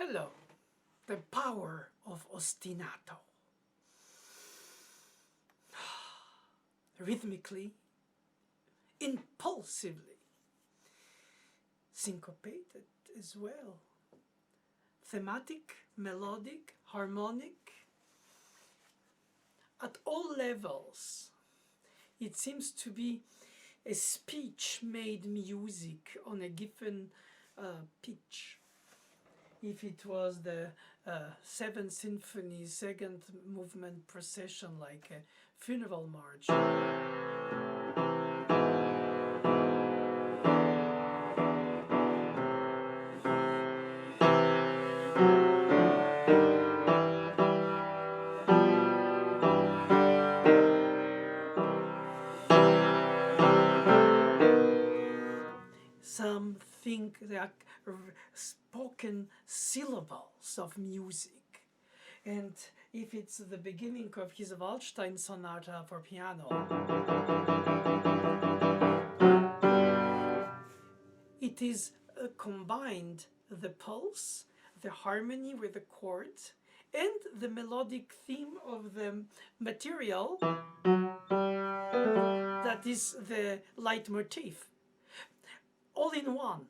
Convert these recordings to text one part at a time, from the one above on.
Hello, the power of ostinato. Rhythmically, impulsively, syncopated as well, thematic, melodic, harmonic, at all levels. It seems to be a speech made music on a given pitch. If it was the Seventh Symphony, second movement procession, like a funeral march. Some think they are spoken syllables of music. And if it's the beginning of his Waldstein sonata for piano, it is combined the pulse, the harmony with the chords, and the melodic theme of the material that is the leitmotif, all in one.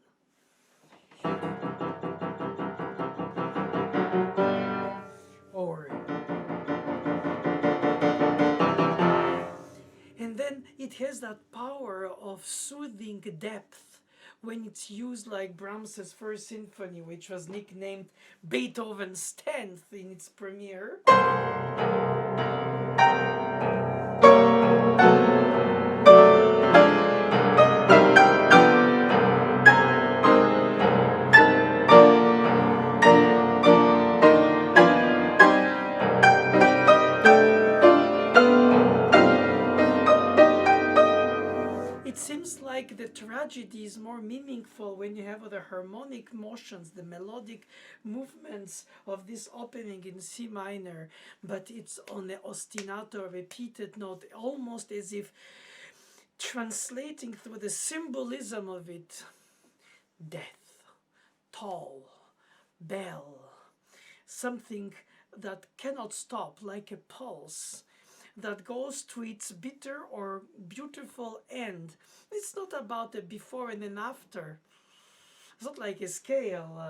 And then it has that power of soothing depth when it's used like Brahms's First Symphony, which was nicknamed Beethoven's 10th in its premiere. It seems like the tragedy is more meaningful when you have the harmonic motions, the melodic movements of this opening in C minor, but it's on the ostinato repeated note, almost as if translating through the symbolism of it, death, toll, bell, something that cannot stop, like a pulse that goes to its bitter or beautiful end. It's not about a before and an after. It's not like a scale.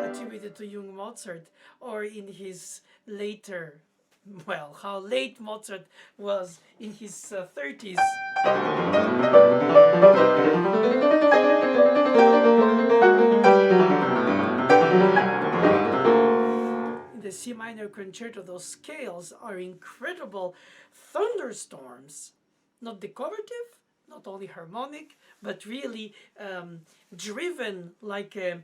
Attributed to young Mozart, or in his later, well, how late Mozart was in his 30s. The C minor concerto, those scales are incredible thunderstorms, not decorative, not only harmonic, but really driven like a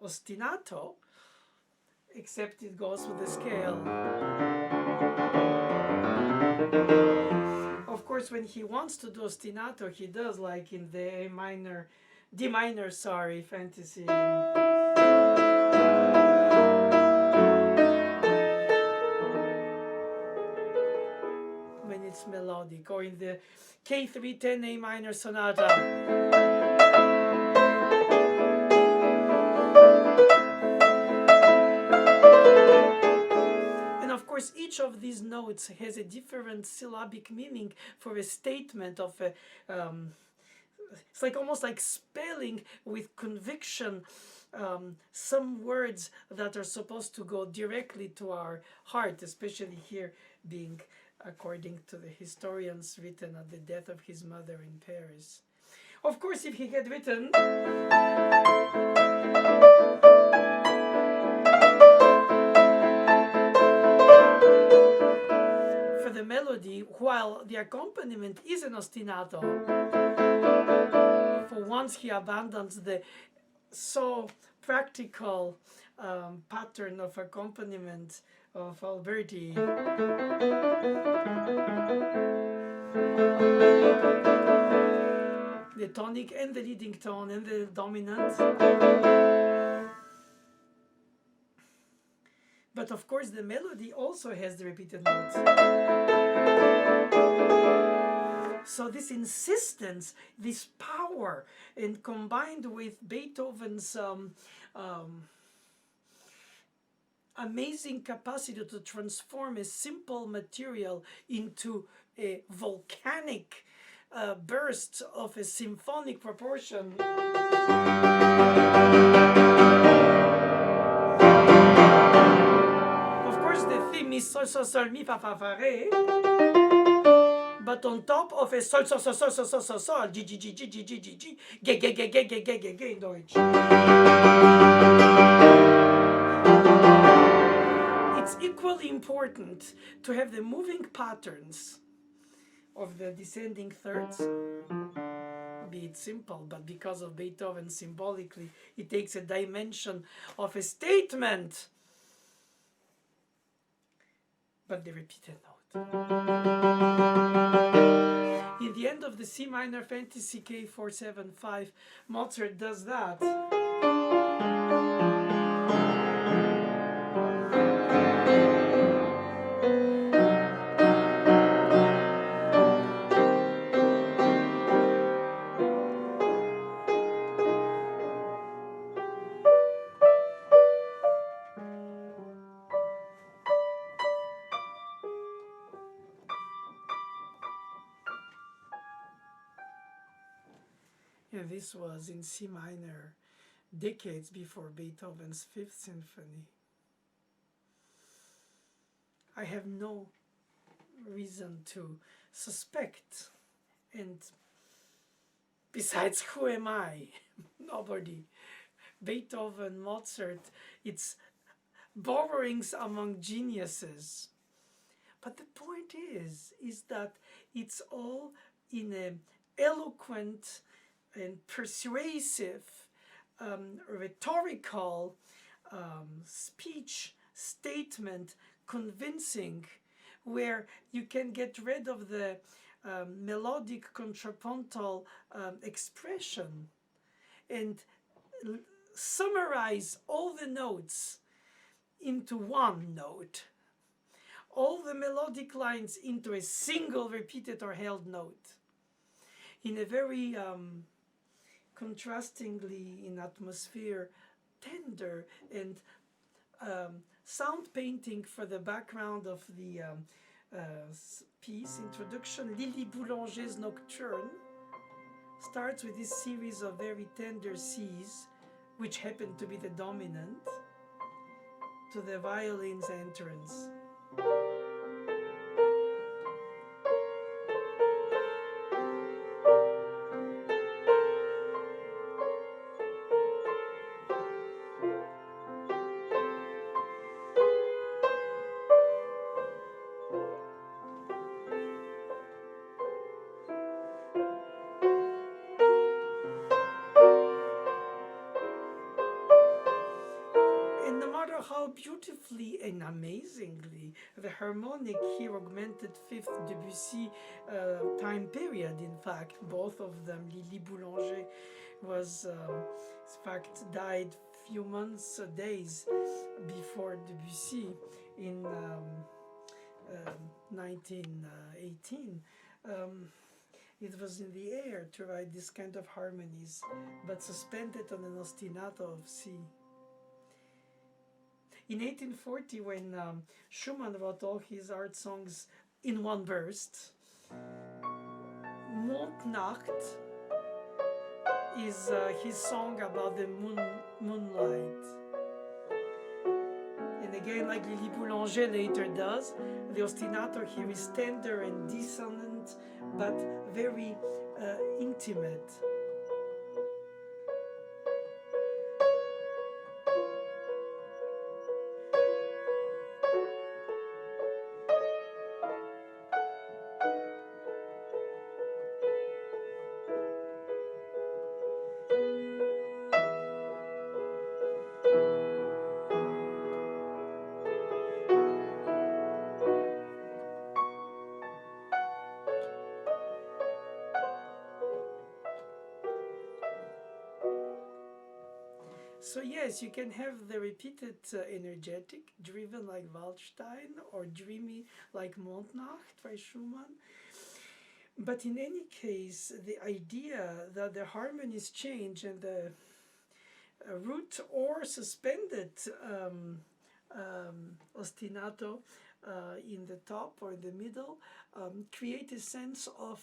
ostinato, except it goes with the scale. Of course, when he wants to do ostinato, he does, like in the D minor, fantasy. When it's melodic, or in the K310 A minor sonata. And of course, each of these notes has a different syllabic meaning for a statement of a. It's like almost like spelling with conviction some words that are supposed to go directly to our heart, especially here being, according to the historians, written at the death of his mother in Paris. Of course, if he had written for the melody, while the accompaniment is an ostinato, for once he abandons the so practical pattern of accompaniment of Alberti. The tonic and the leading tone and the dominant. But of course the melody also has the repeated notes. So this insistence, this power, and combined with Beethoven's amazing capacity to transform a simple material into a volcanic burst of a symphonic proportion. Of course, the theme is sol, sol, sol, mi, fa, fa, fa, re. But on top of a sol, sol, sol, sol, sol, sol, sol, sol, g, g, g, g, g, g, g, g, ge, ge, ge, ge, ge, ge, ge, ge in Deutsch. It's equally important to have the moving patterns of the descending thirds, be it simple, but because of Beethoven symbolically, it takes a dimension of a statement. But the repeated note. In the end of the C minor Fantasy K475, Mozart does that. And this was in C minor, decades before Beethoven's Fifth Symphony. I have no reason to suspect, and besides, who am I? Nobody. Beethoven, Mozart, it's borrowings among geniuses. But the point is that it's all in an eloquent and persuasive, rhetorical speech, statement, convincing, where you can get rid of the melodic contrapuntal expression and summarize all the notes into one note, all the melodic lines into a single repeated or held note, in a very contrastingly in atmosphere tender and sound painting for the background of the piece introduction. Lily Boulanger's Nocturne starts with this series of very tender Cs, which happen to be the dominant, to the violin's entrance. How beautifully and amazingly the harmonic here augmented fifth Debussy time period. In fact, both of them, Lily Boulanger was in fact died few months, days before Debussy in 1918. It was in the air to write this kind of harmonies, but suspended on an ostinato of C. In 1840, when Schumann wrote all his art songs in one burst, Mondnacht is his song about the moonlight. And again, like Lily Boulanger later does, the ostinato here is tender and dissonant, but very intimate. So yes, you can have the repeated energetic, driven like Waldstein, or dreamy like Mondnacht by Schumann. But in any case, the idea that the harmonies change and the root or suspended ostinato in the top or in the middle create a sense of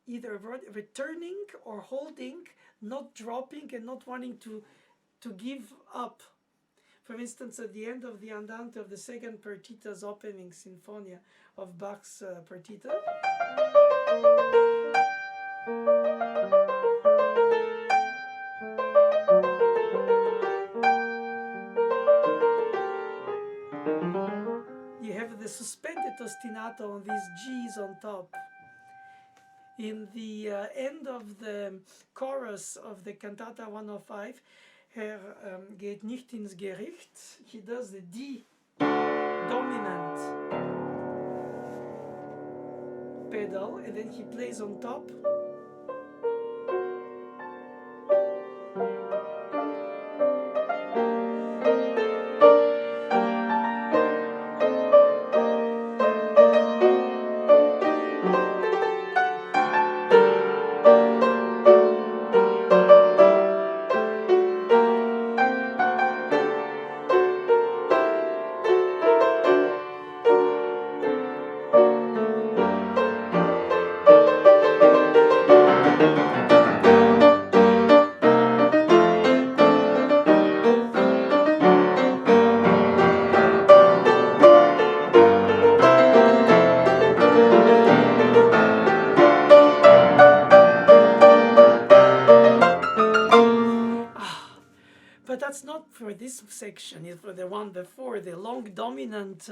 either returning or holding, not dropping and not wanting to give up. For instance, at the end of the Andante of the second partita's opening sinfonia of Bach's partita, you have the suspended ostinato on these G's on top. In the end of the chorus of the Cantata 105, Herr geht nicht ins Gericht, he does the D dominant pedal and then he plays on top. But that's not for this section, it's for the one before, the long dominant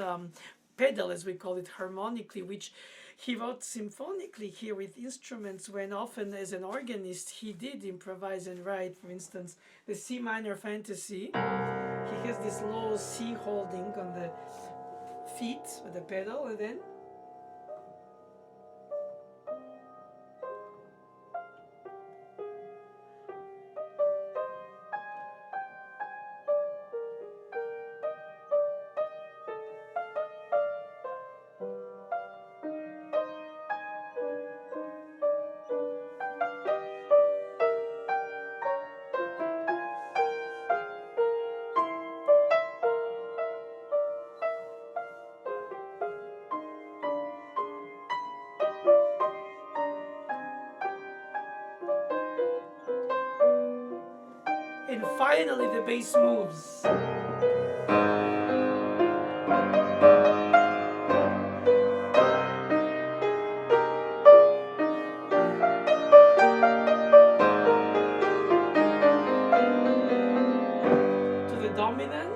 pedal, as we call it, harmonically, which he wrote symphonically here with instruments when often as an organist he did improvise and write. For instance, the C minor fantasy, he has this low C holding on the feet with the pedal and then and finally the bass moves. To the dominant.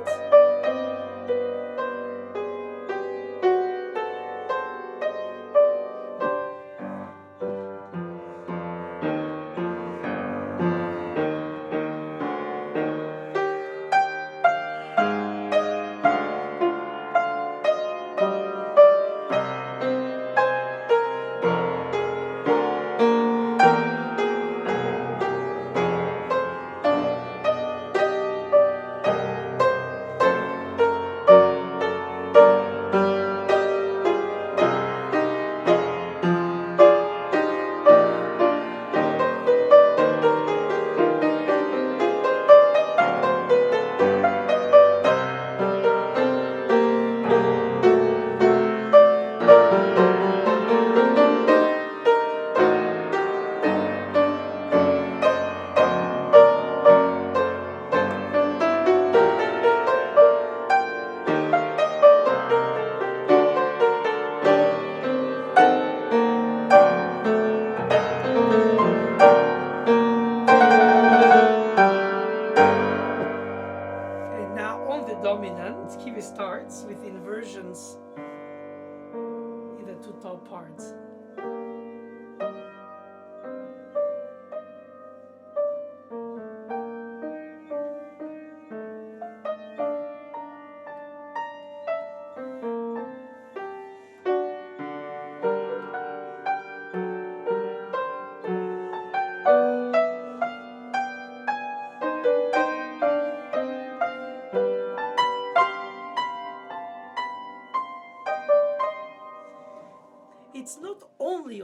dominant, he starts with inversions in the two top parts. It's not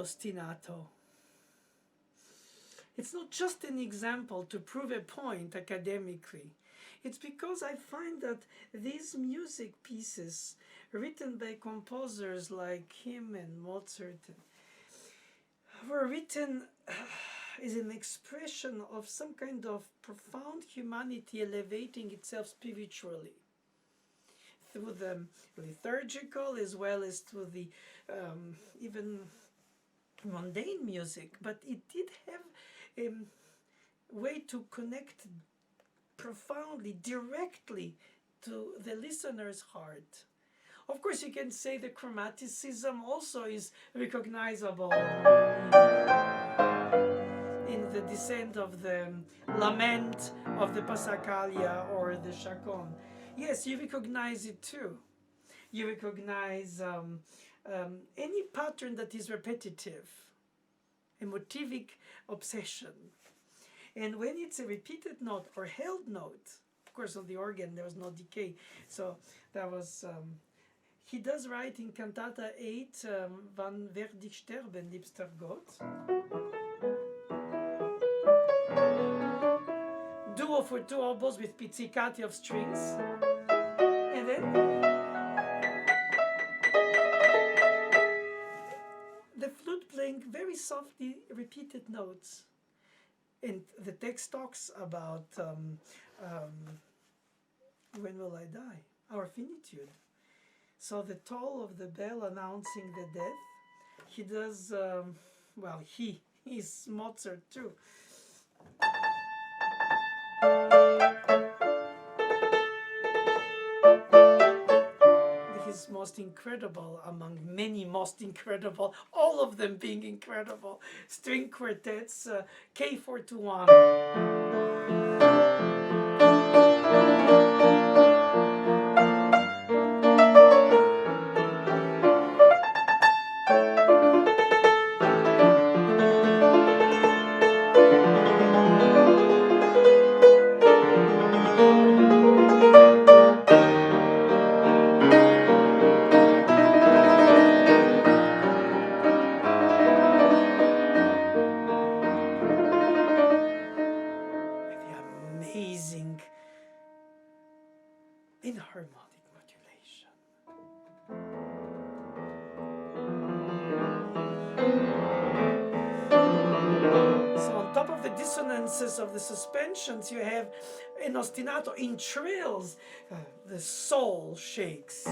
ostinato. It's not just an example to prove a point academically. It's because I find that these music pieces written by composers like him and Mozart were written as an expression of some kind of profound humanity elevating itself spiritually through the liturgical as well as through the even mundane music. But it did have a way to connect profoundly, directly to the listener's heart. Of course, you can say the chromaticism also is recognizable in the descent of the lament of the Passacaglia or the Chaconne. Yes, you recognize it too. You recognize any pattern that is repetitive, a motivic obsession. And when it's a repeated note or held note, of course on the organ there was no decay, so that was... he does write in Cantata 8, Wann werd ich sterben, liebster Gott. Duo for two oboes with pizzicati of strings. And then the flute playing very softly repeated notes. And the text talks about when will I die? Our finitude. So the toll of the bell announcing the death, he does, well, he's Mozart too. His most incredible among many most incredible, all of them being incredible, string quartets, K421. Amazing inharmonic modulation. So on top of the dissonances of the suspensions, you have an ostinato in trills. The soul shakes.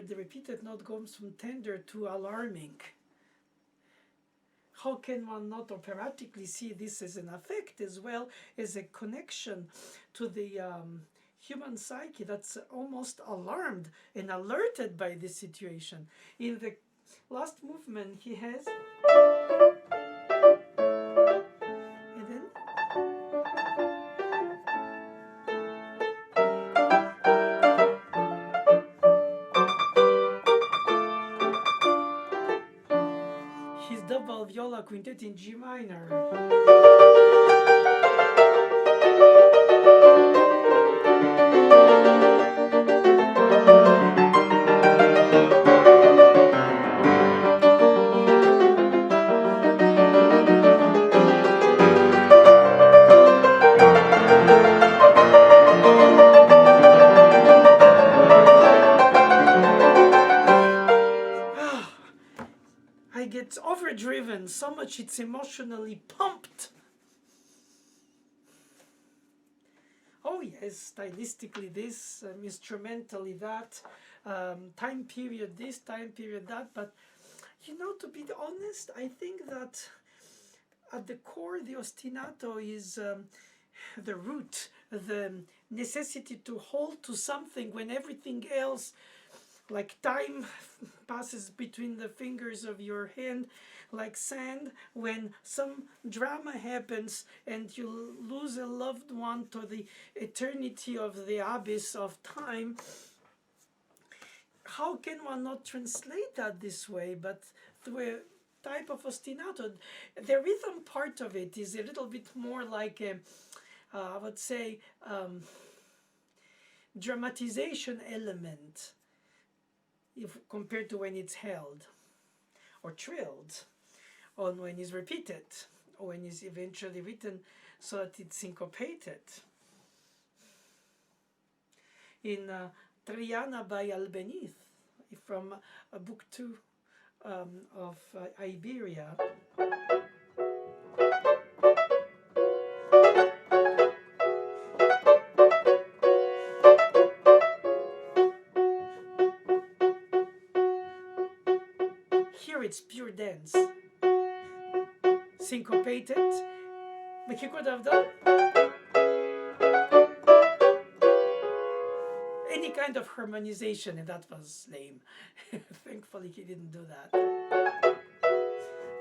The repeated note goes from tender to alarming. How can one not operatically see this as an effect as well as a connection to the human psyche that's almost alarmed and alerted by this situation? In the last movement he has, and then his double viola quintet in G minor. I get overdriven so much, it's emotionally pumped. yes, stylistically this, instrumentally that, time period this, time period that. But to be honest, I think that at the core, the ostinato is the root, the necessity to hold to something when everything else, like time, passes between the fingers of your hand, like sand, when some drama happens and you lose a loved one to the eternity of the abyss of time. How can one not translate that this way, but through a type of ostinato? The rhythm part of it is a little bit more like a, I would say, dramatization element, if compared to when it's held or trilled, or when it's repeated, or when it's eventually written so that it's syncopated. In Triana by Albeniz, from book 2 of Iberia. Here it's pure dance, syncopated, but he could have done any kind of harmonization, and that was lame. Thankfully he didn't do that.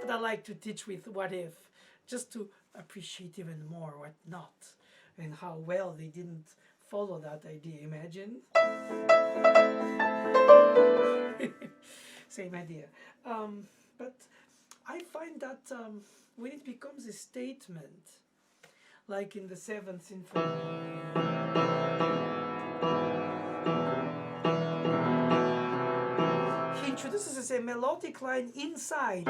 But I like to teach with what if, just to appreciate even more what not, and how well they didn't follow that idea. Imagine. Same idea. But I find that when it becomes a statement, like in the 7th Symphony, he introduces a melodic line inside.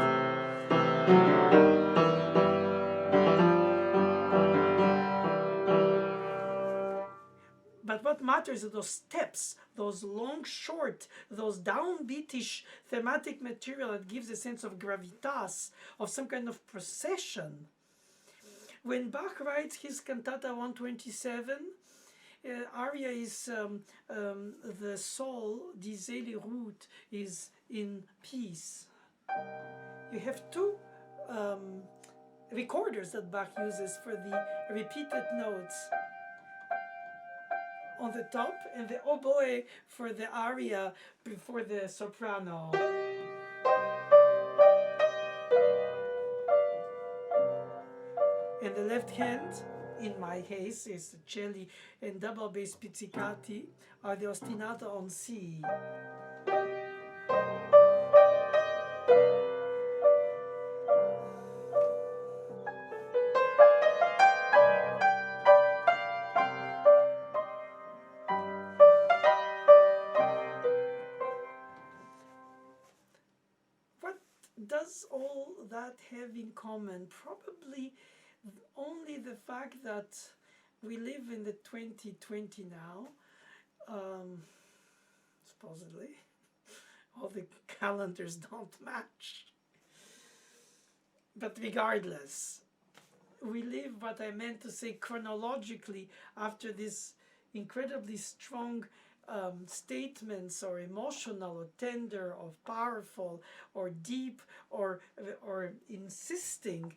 But what matters are those steps, those long, short, those downbeatish thematic material that gives a sense of gravitas, of some kind of procession. When Bach writes his Cantata 127, aria is the soul, die Seele ruht, is in peace. You have two recorders that Bach uses for the repeated notes on the top, and the oboe for the aria before the soprano. And the left hand, in my case, is the celli and double bass pizzicati, are the ostinato on C. Does all that have in common? Probably only the fact that we live in the 2020 now, supposedly. All the calendars don't match. But regardless, we live, what I meant to say, chronologically after this incredibly strong statements, or emotional, or tender, or powerful, or deep, or insisting,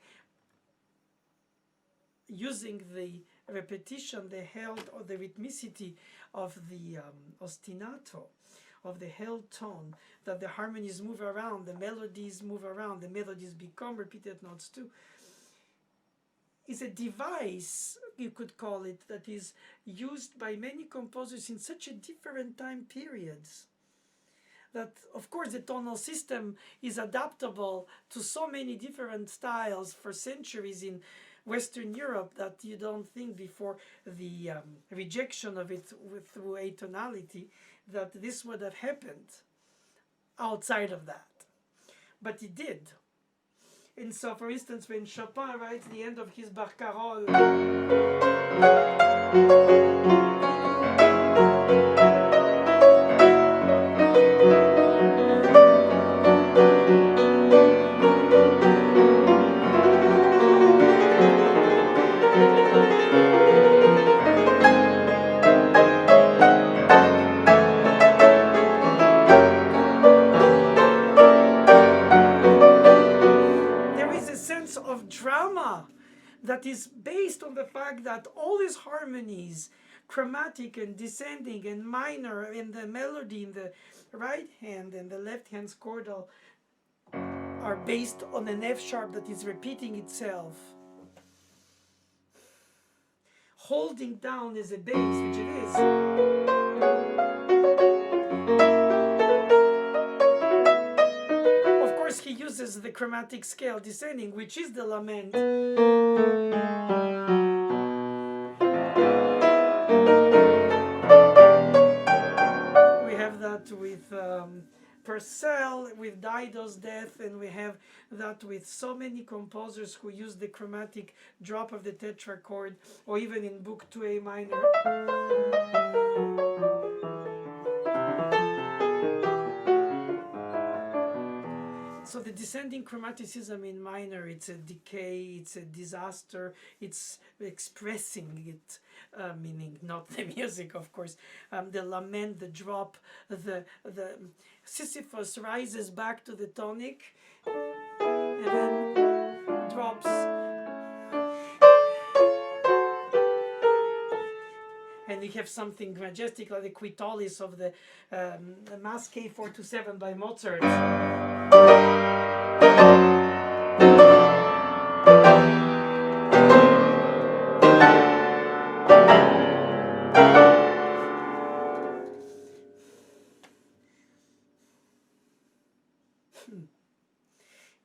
using the repetition, the held, or the rhythmicity of the ostinato, of the held tone, that the harmonies move around, the melodies move around, the melodies become repeated notes too, is a device, you could call it, that is used by many composers in such a different time periods. That, of course, the tonal system is adaptable to so many different styles for centuries in Western Europe that you don't think before the rejection of it through atonality that this would have happened outside of that. But it did. And so, for instance, when Chopin writes the end of his Barcarolle, fact that all these harmonies, chromatic and descending and minor, and the melody in the right hand and the left hand chordal are based on an F sharp that is repeating itself, holding down as a bass, which it is. Of course, he uses the chromatic scale descending, which is the lament. We have that with Purcell, with Dido's death, and we have that with so many composers who use the chromatic drop of the tetrachord, or even in Book 2A minor. So the descending chromaticism in minor, it's a decay, it's a disaster, it's expressing it, meaning not the music, of course. The lament, the drop, the Sisyphus rises back to the tonic and then drops. And you have something majestic like the Quitolis of the Mass K427 by Mozart.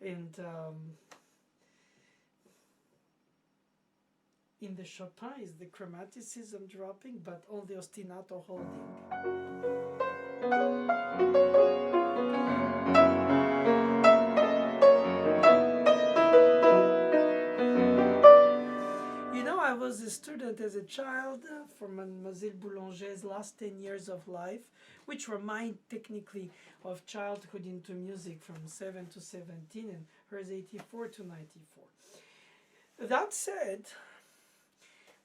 And in the Chopin is the chromaticism dropping, but on the ostinato holding. You know, I was a student as a child for Mademoiselle Boulanger's last 10 years of life, which were mine technically of childhood into music from 7 to 17 and hers 84 to 94. That said,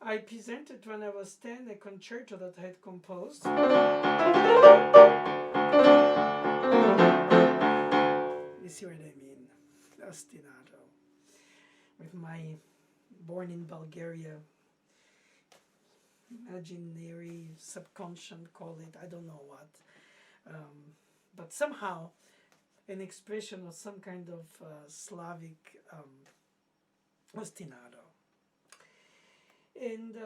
I presented when I was 10 a concerto that I had composed. You see what I mean? Ostinato. With my born in Bulgaria imaginary subconscious, call it, I don't know what. But somehow an expression of some kind of Slavic ostinato. And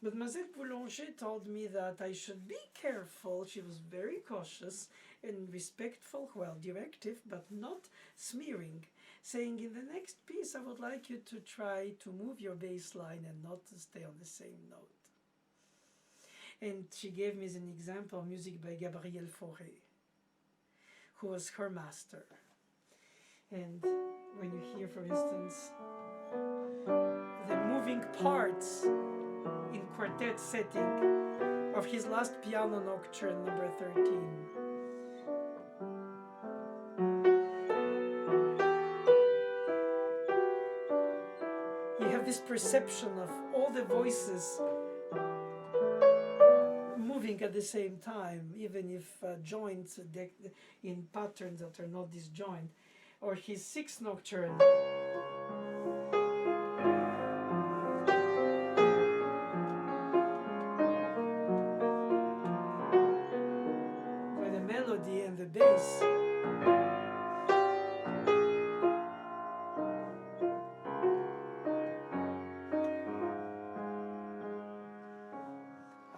Mademoiselle Boulanger told me that I should be careful. She was very cautious and respectful, well, directive, but not smearing, saying, in the next piece, I would like you to try to move your bass line and not to stay on the same note. And she gave me as an example music by Gabriel Fauré, who was her master. And when you hear, for instance, the moving parts in quartet setting of his last piano nocturne, number 13. You have this perception of all the voices moving at the same time, even if joints in patterns that are not disjoint. Or his sixth nocturne. And the bass.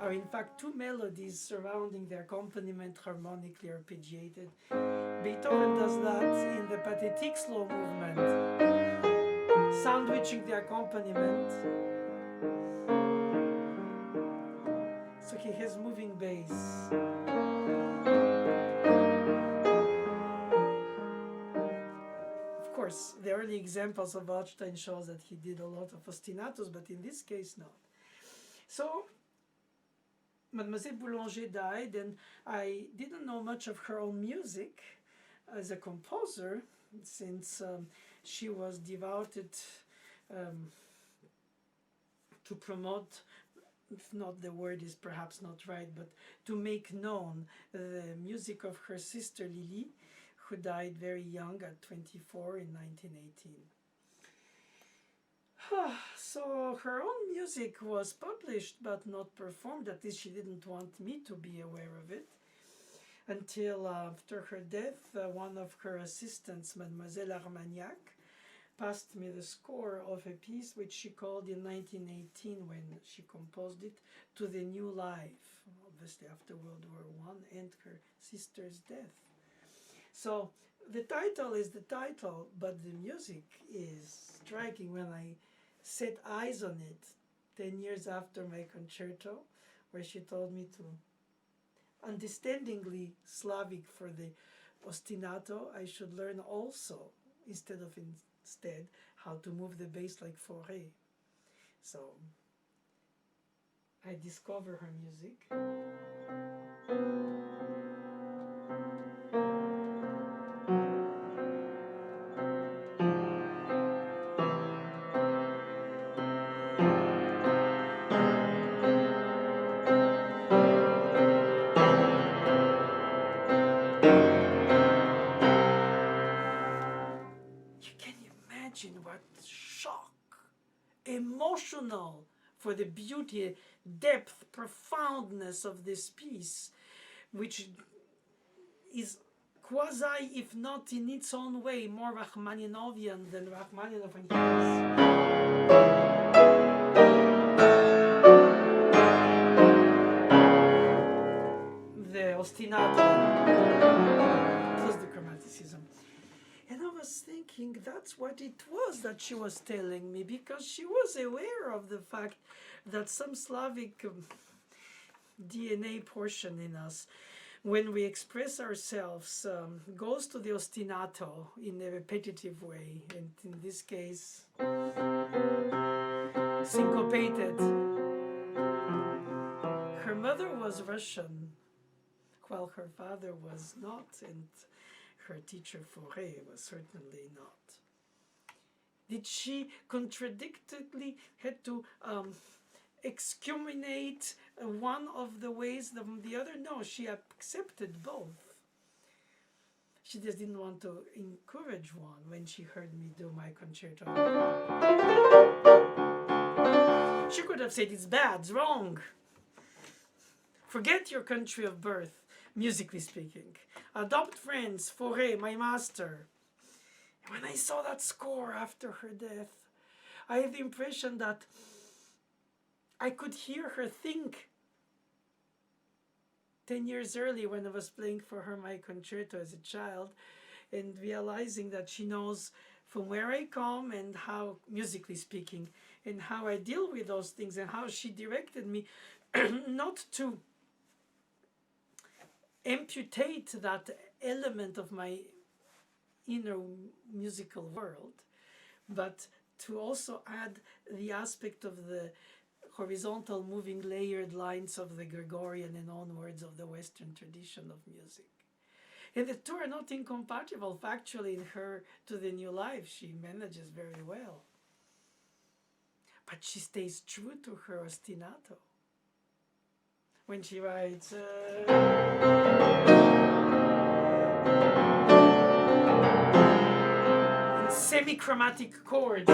Are in fact two melodies surrounding the accompaniment harmonically arpeggiated. Beethoven does that in the Pathétique slow movement, sandwiching the accompaniment. So he has moving bass. Of course, the early examples of Waldstein shows that he did a lot of ostinatos, but in this case, not. So, Mademoiselle Boulanger died, and I didn't know much of her own music as a composer, since she was devoted to promote, if not the word is perhaps not right, but to make known the music of her sister Lily, who died very young at 24 in 1918. So her own music was published but not performed. At least she didn't want me to be aware of it. Until after her death, one of her assistants, Mademoiselle Armagnac, passed me the score of a piece which she called in 1918, when she composed it, To the New Life, obviously after World War I and her sister's death. So the title is the title, but the music is striking. When I set eyes on it 10 years after my concerto, where she told me to, understandingly Slavic for the ostinato, I should learn also, instead, how to move the bass like Fauré. So I discover her music. Can you imagine what shock, emotional, for the beauty, depth, profoundness of this piece, which is quasi, if not in its own way, more Rachmaninovian than Rachmaninoff when he was the ostinato plus the chromaticism. And I was thinking that's what it was that she was telling me, because she was aware of the fact that some Slavic DNA portion in us, when we express ourselves, goes to the ostinato in a repetitive way, and in this case, syncopated. Her mother was Russian, while her father was not, and her teacher Fauré was certainly not. Did she contradictorily had to excommunicate one of the ways from the other? No, she accepted both. She just didn't want to encourage one when she heard me do my concerto. She could have said it's bad, it's wrong. Forget your country of birth, musically speaking. Adopt friends, Fauré, my master. And when I saw that score after her death, I had the impression that I could hear her think 10 years earlier when I was playing for her my concerto as a child, and realizing that she knows from where I come and how, musically speaking, and how I deal with those things, and how she directed me not to amputate that element of my inner musical world, but to also add the aspect of the horizontal moving layered lines of the Gregorian and onwards of the Western tradition of music. And the two are not incompatible. Factually, in her To the New Life, she manages very well. But she stays true to her ostinato. When she writes in semi-chromatic chords.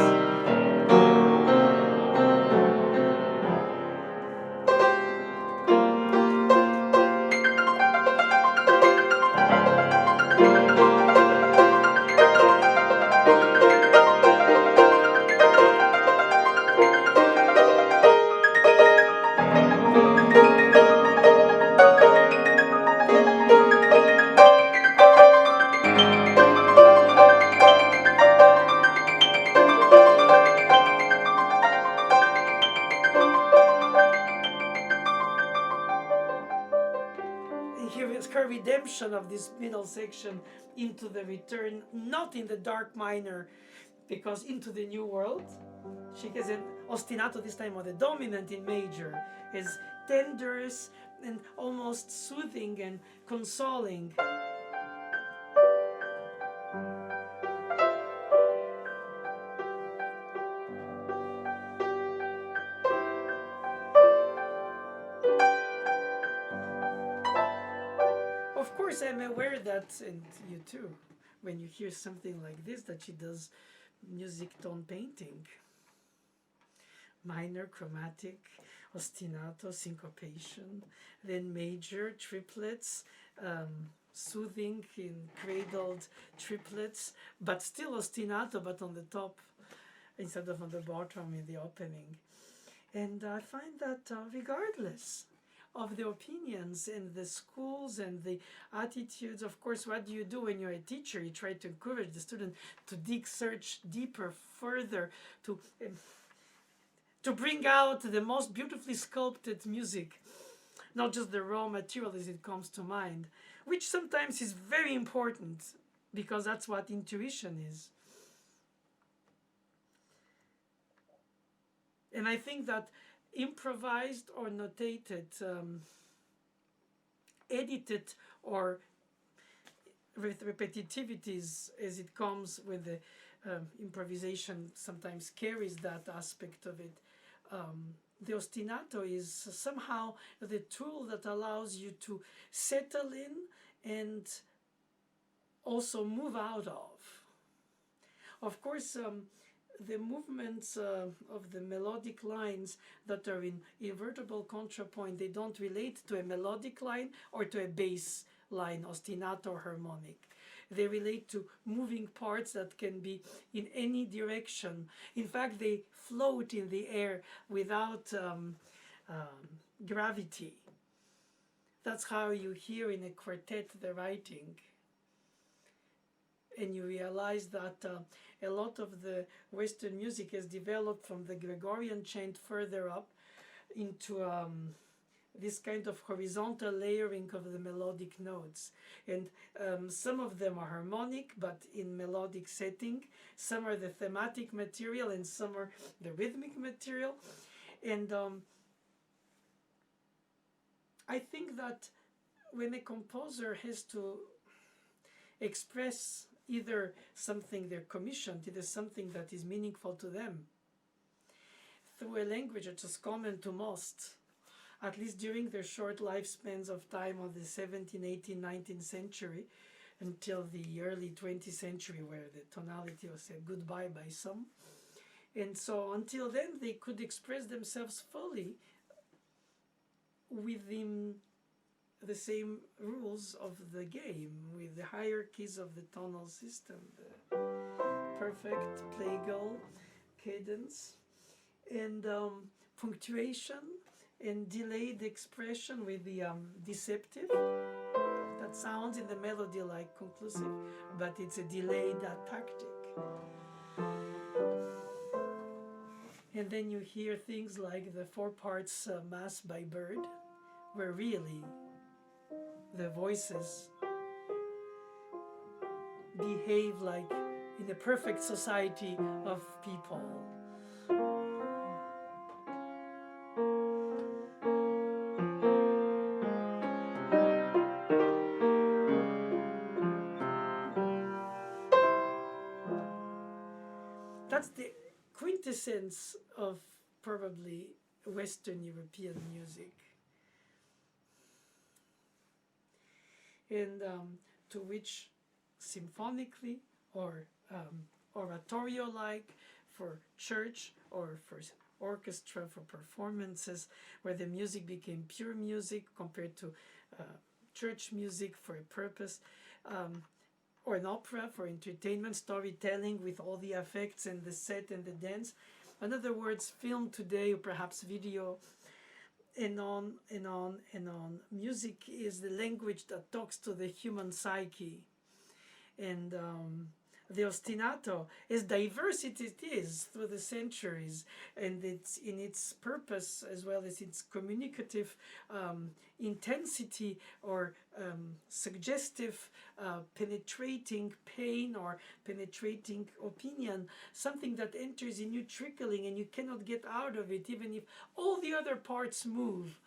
Her redemption of this middle section into the return, not in the dark minor, because into the new world. She has an ostinato this time, or the dominant in major, is tenderness and almost soothing and consoling. Of course, I'm aware that, and you too, when you hear something like this, that she does music tone painting. minor, chromatic, ostinato, syncopation, then major, triplets, soothing in cradled triplets, but still ostinato, but on the top instead of on the bottom in the opening. And I find that regardless of the opinions and the schools and the attitudes, of course, what do you do when you're a teacher? You try to encourage the student to dig, search deeper, further, to bring out the most beautifully sculpted music, not just the raw material as it comes to mind, which sometimes is very important because that's what intuition is. And I think that improvised or notated, edited or with repetitivities as it comes with the improvisation sometimes carries that aspect of it. The ostinato is somehow the tool that allows you to settle in and also move out of. Of course, the movements of the melodic lines that are in invertible contrapoint, they don't relate to a melodic line or to a bass line, ostinato or harmonic. They relate to moving parts that can be in any direction. In fact, they float in the air without gravity. That's how you hear in a quartet the writing. And you realize that a lot of the Western music has developed from the Gregorian chant further up into this kind of horizontal layering of the melodic notes. And some of them are harmonic, but in melodic setting. Some are the thematic material, and some are the rhythmic material. And I think that when a composer has to express either something they're commissioned, either something that is meaningful to them, through a language that is common to most, at least during their short lifespans of time of the 17th, 18th, 19th century, until the early 20th century, where the tonality was said goodbye by some. And so until then, they could express themselves fully within the same rules of the game, with the hierarchies of the tonal system, the perfect, plagal, cadence, and punctuation, and delayed expression with the deceptive. That sounds in the melody like conclusive, but it's a delayed tactic. And then you hear things like the 4 parts Mass by Bird, where really the voices behave like in a perfect society of people. That's the quintessence of probably Western European music. And to which symphonically or oratorio-like for church or for orchestra, for performances, where the music became pure music compared to church music for a purpose, or an opera for entertainment, storytelling with all the effects and the set and the dance. In other words, film today, or perhaps video, and on and on and on. Music is the language that talks to the human psyche. And the ostinato, as diverse it is through the centuries, and it's in its purpose as well as its communicative intensity or suggestive, penetrating pain or penetrating opinion, something that enters in you trickling and you cannot get out of it, even if all the other parts move.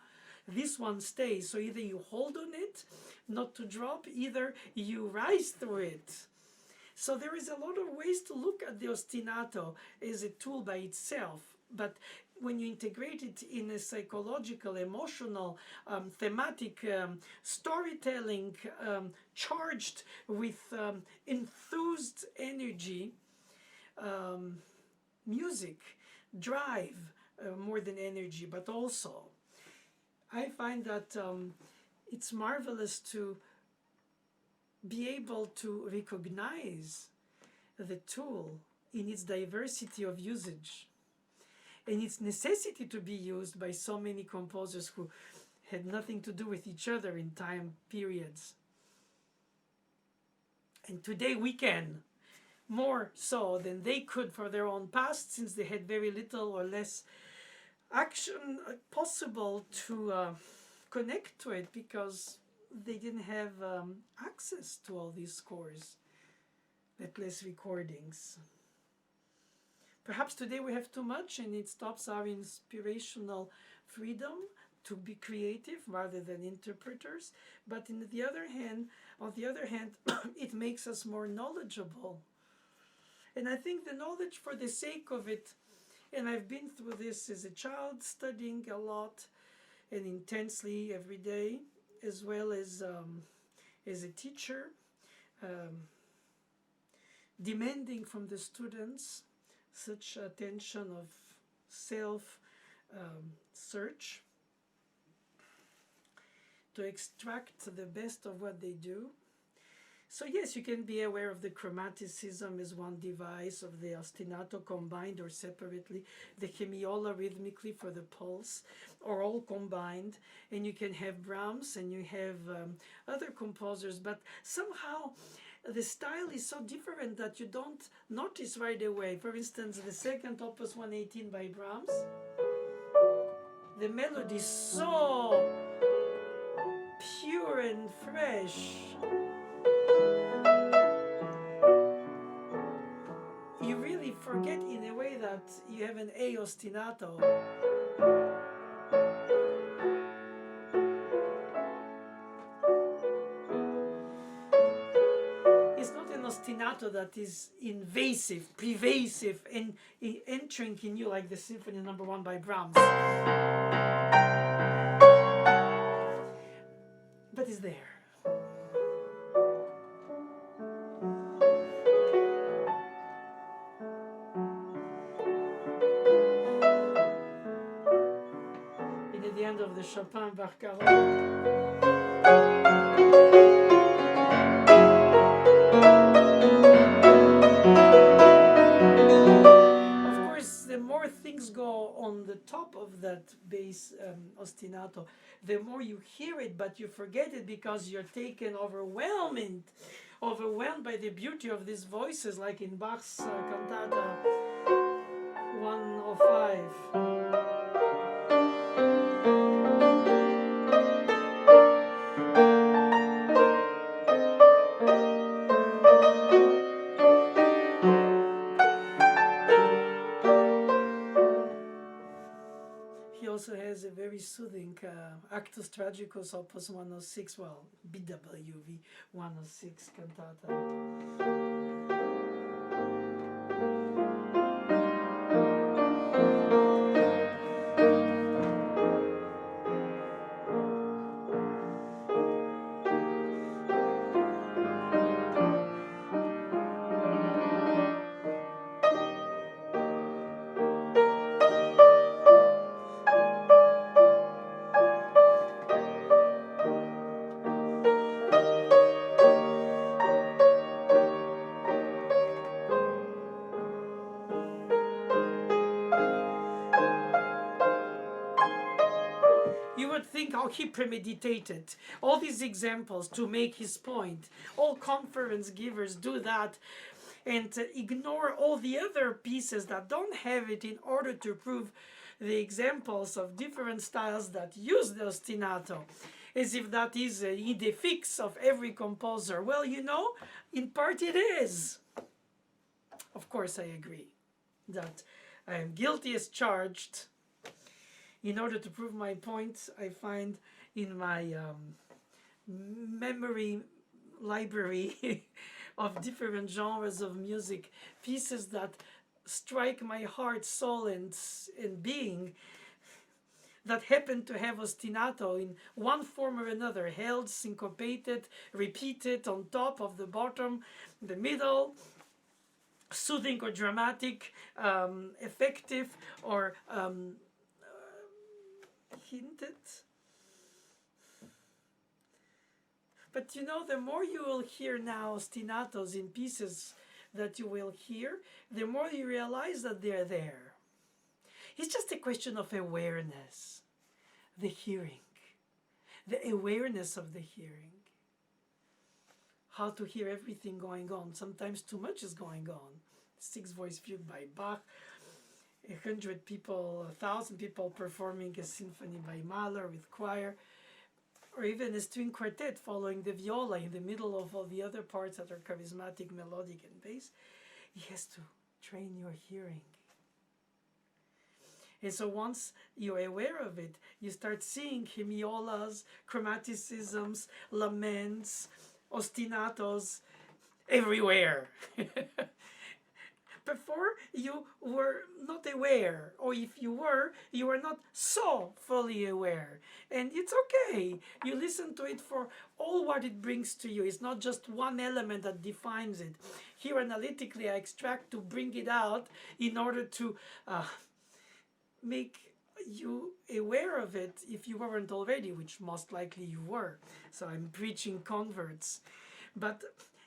This one stays, so either you hold on it, not to drop, either you rise through it. So there is a lot of ways to look at the ostinato as a tool by itself, but when you integrate it in a psychological, emotional, thematic storytelling, charged with enthused energy, music, drive, more than energy, but also I find that it's marvelous to be able to recognize the tool in its diversity of usage and its necessity to be used by so many composers who had nothing to do with each other in time periods. And today we can, more so than they could for their own past, since they had very little or less action possible to connect to it, because they didn't have access to all these scores, let less recordings. Perhaps today we have too much and it stops our inspirational freedom to be creative rather than interpreters. But on the other hand, it makes us more knowledgeable. And I think the knowledge for the sake of it, and I've been through this as a child, studying a lot and intensely every day, as well as a teacher, demanding from the students such attention of self search to extract the best of what they do. So yes, you can be aware of the chromaticism as one device, of the ostinato combined or separately, the hemiola rhythmically for the pulse, or all combined. And you can have Brahms and you have other composers, but somehow the style is so different that you don't notice right away. For instance, the second opus 118 by Brahms, the melody is so pure and fresh. You really forget in a way that you have an A ostinato. It's not an ostinato that is invasive, pervasive, and entering in you like the Symphony No. 1 by Brahms. But it's there. Of the Chopin Barcarolle. Of course, the more things go on the top of that bass ostinato, the more you hear it, but you forget it because you're taken overwhelmed by the beauty of these voices, like in Bach's cantata 105. Also has a very soothing Actus Tragicus opus 106, well, BWV 106 cantata. How he premeditated all these examples to make his point. All conference givers do that and ignore all the other pieces that don't have it in order to prove the examples of different styles that use the ostinato, as if that is an idée fixe of every composer. Well, you know, in part it is. Of course, I agree that I am guilty as charged. In order to prove my point, I find in my memory library of different genres of music pieces that strike my heart, soul, and being, that happen to have ostinato in one form or another, held, syncopated, repeated, on top, of the bottom, the middle, soothing or dramatic, effective or hinted. But you know, the more you will hear now ostinatos in pieces that you will hear, the more you realize that they're there. It's just a question of awareness, the hearing, the awareness of the hearing. How to hear everything going on. Sometimes too much is going on. Sixth voice fugue by Bach, 100 people, 1,000 people performing a symphony by Mahler with choir, or even a string quartet following the viola in the middle of all the other parts that are charismatic, melodic, and bass. He has to train your hearing. And so once you're aware of it, you start seeing hemiolas, chromaticisms, laments, ostinatos everywhere. Before, you were not aware, or if you were not so fully aware. And it's okay. You listen to it for all what it brings to you. It's not just one element that defines it. Here analytically I extract to bring it out in order to make you aware of it if you weren't already, which most likely you were. So I'm preaching converts. But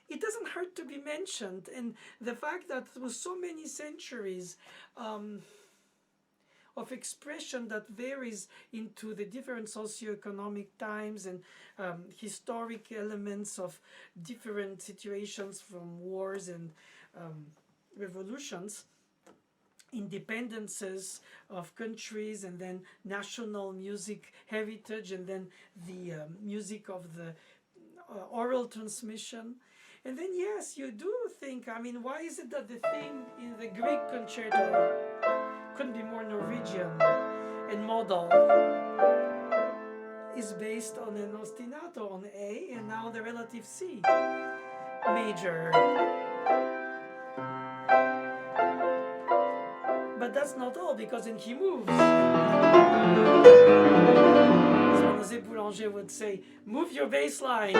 it doesn't hurt to be mentioned, and the fact that through so many centuries of expression that varies into the different socioeconomic times and historic elements of different situations, from wars and revolutions, independences of countries, and then national music heritage, and then the music of the oral transmission. And then yes, you do think, I mean, why is it that the theme in the Greek concerto couldn't be more Norwegian and modal is based on an ostinato on A and now the relative C major. But that's not all, because then he moves. As José Boulanger would say, move your bass line.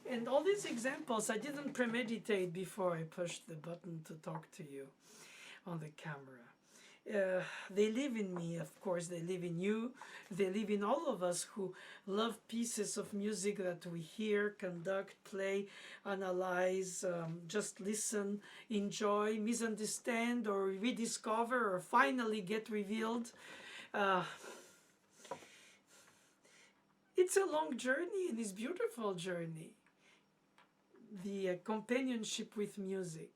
And all these examples I didn't premeditate before I pushed the button to talk to you on the camera. They live in me, of course, they live in you, they live in all of us who love pieces of music that we hear, conduct, play, analyze, just listen, enjoy, misunderstand, or rediscover, or finally get revealed. It's a long journey, and it's a beautiful journey. The companionship with music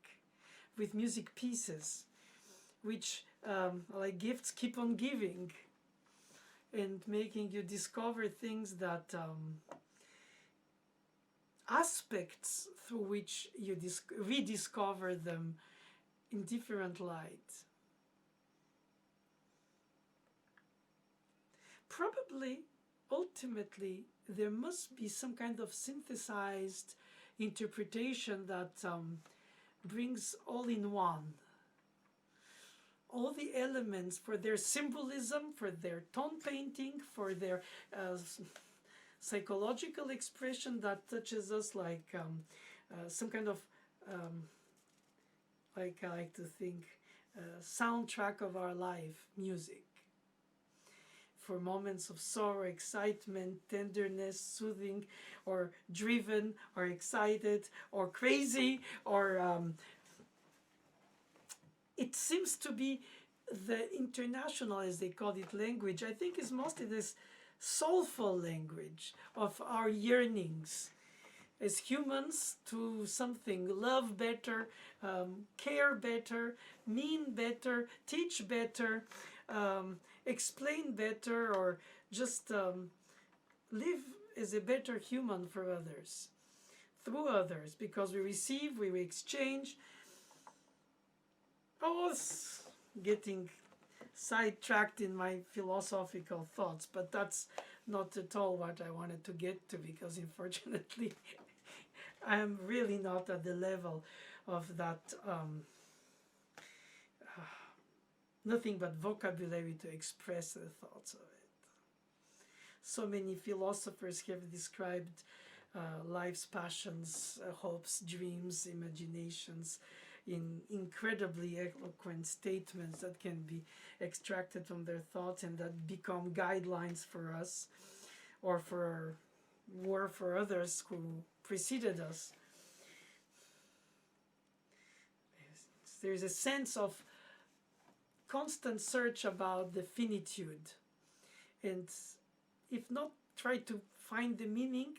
pieces, which like gifts keep on giving and making you discover things that aspects through which you rediscover them in different light. Probably, ultimately, there must be some kind of synthesized interpretation that brings all in one. All the elements for their symbolism, for their tone painting, for their psychological expression that touches us like some kind of, like I like to think, soundtrack of our life, music. For moments of sorrow, excitement, tenderness, soothing, or driven, or excited, or crazy, or it seems to be the international, as they call it, language. I think is mostly this soulful language of our yearnings as humans to something, love better, care better, mean better, teach better, explain better, or just live as a better human for others, through others, because we receive, we exchange. I was getting sidetracked in my philosophical thoughts, but that's not at all what I wanted to get to, because unfortunately I am really not at the level of that nothing but vocabulary to express the thoughts of it. so many philosophers have described life's passions, hopes, dreams, imaginations in incredibly eloquent statements that can be extracted from their thoughts and that become guidelines for us or for others who preceded us. There's a sense of constant search about the finitude, and if not, try to find the meaning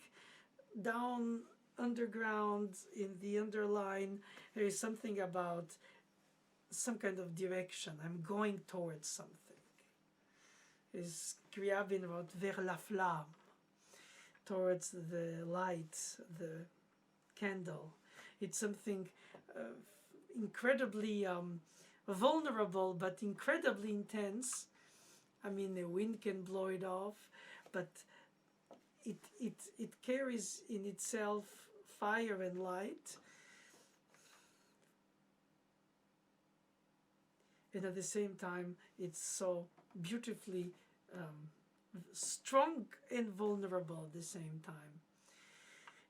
down underground in the underline. There is something about some kind of direction. I'm going towards something. Is Scriabin about vers la flamme, towards the light, the candle. It's something incredibly vulnerable, but incredibly intense. I mean, the wind can blow it off, but it carries in itself fire and light. And at the same time, it's so beautifully strong and vulnerable at the same time.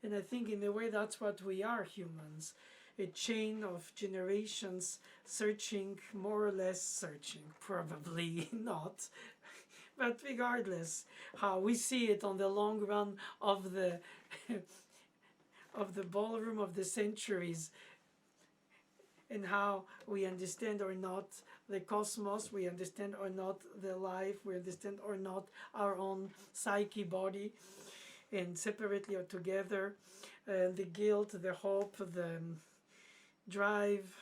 And I think in a way that's what we are, humans. A chain of generations searching, more or less searching, probably not. But regardless, how we see it on the long run of the of the ballroom of the centuries, and how we understand or not the cosmos, we understand or not the life, we understand or not our own psyche, body, and separately or together, the guilt, the hope, the drive,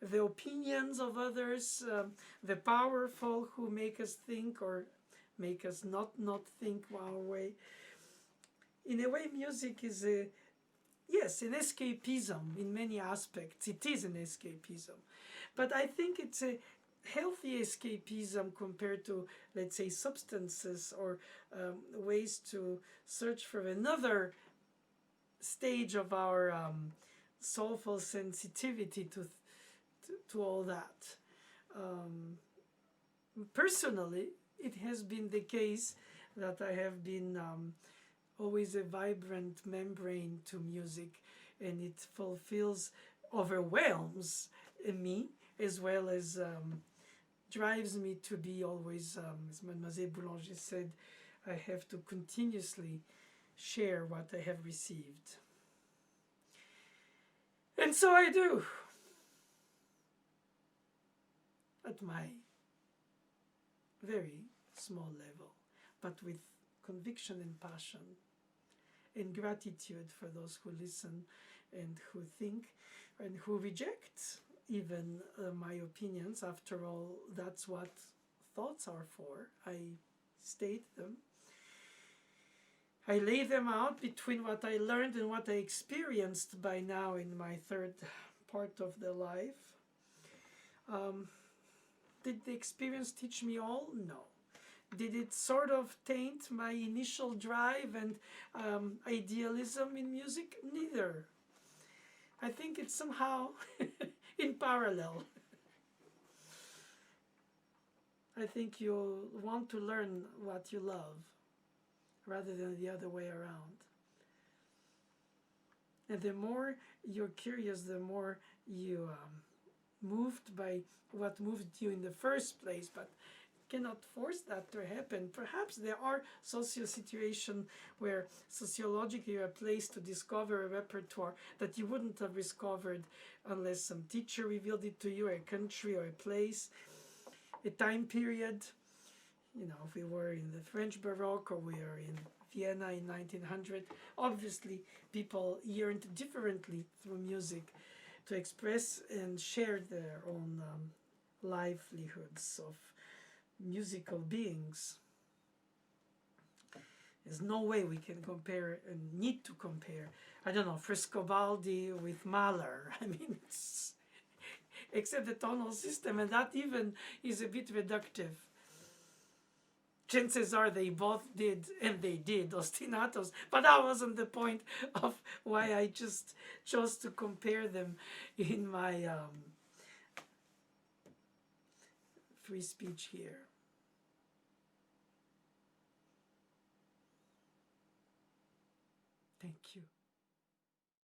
the opinions of others, the powerful who make us think or make us not think our way. In a way, music is an escapism in many aspects. It is an escapism. But I think it's a healthy escapism compared to, let's say, substances or ways to search for another stage of our soulful sensitivity to all that. Personally, it has been the case that I have been always a vibrant membrane to music, and it fulfills, overwhelms me, as well as drives me to be always, as Mademoiselle Boulanger said, I have to continuously share what I have received. And so I do, at my very small level, but with conviction and passion and gratitude for those who listen and who think and who reject even my opinions. After all, that's what thoughts are for. I state them. I lay them out between what I learned and what I experienced by now in my third part of the life. Did the experience teach me all? No. Did it sort of taint my initial drive and idealism in music? Neither. I think it's somehow in parallel. I think you want to learn what you love rather than the other way around. And the more you're curious, the more you moved by what moved you in the first place, but cannot force that to happen. Perhaps there are social situations where sociologically you're a place to discover a repertoire that you wouldn't have discovered unless some teacher revealed it to you, or a country or a place, a time period. You know, if we were in the French Baroque or we are in Vienna in 1900, obviously people yearned differently through music to express and share their own livelihoods of musical beings. There's no way we can compare and need to compare, I don't know, Frescobaldi with Mahler. I mean, except the tonal system, and that even is a bit reductive. Chances are they both did, and they did, ostinatos, but that wasn't the point of why I just chose to compare them in my free speech here. Thank you.